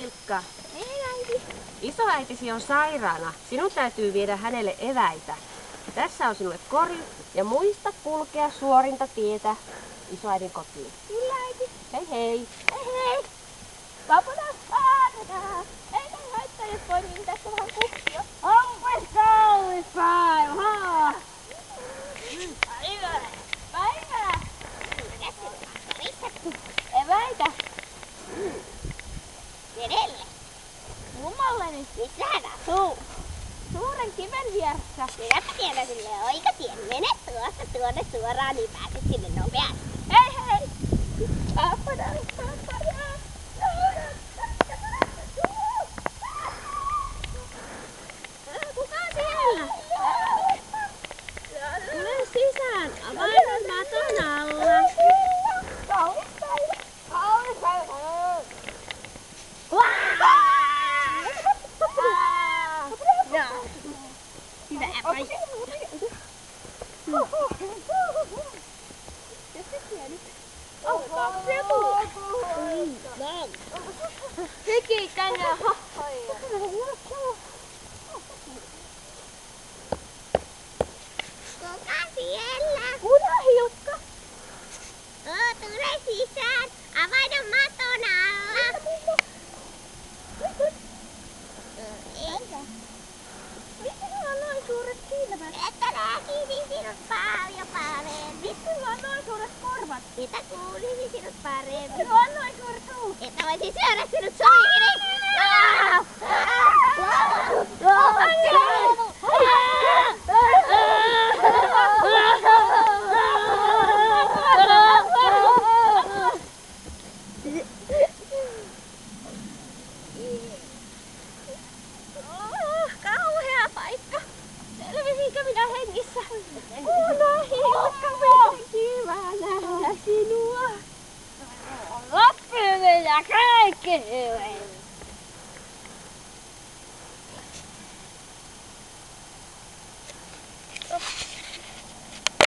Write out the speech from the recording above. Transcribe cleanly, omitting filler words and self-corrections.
Hilkka. Hei äiti. Isoäitisi on sairaana. Sinun täytyy viedä hänelle eväitä. Tässä on sinulle kori ja muista kulkea suorinta tietä isoäidin kotiin. Kyllä äiti. Hei hei. Hei hei. Vapuna saarna. Eikä haittaa, jos poimiin tässä vähän kukkia. Onpas kaunis päivä. Päivä. Päivä. Eväitä. Kenelle? Mummalleni. Missä hän asuu? Suuren kiven vieressä. Minäpä tiedän sille oikotien. Mene tuosta tuonne suoraan, niin pääset sinne nopeasti. Hei hei. Vapuna saarna. Kuka on siellä? Tule sisään. Avain on maton alla. Kaunis päivä. Kaunis päivä. Hyvä paikka. Hiki tänne. Kuka siellä? Kuka Hilkka? Tule sisään. Avain on maton alla. Eikä. Miksi sulla on noin suuret silmät? Että näkisin sinut paljon paremmin. Miksi sulla on noin suuret korvat? Että kuulisin sinut paremmin. Sulla on noin suuri suu. Että voisin syödä sinut suihini. Kauhea paikka. Selvisinkö minä hengissä? Kuule Hilkka, miten kiva nähdä sinua. Loppuminen ja kaikki hyvin.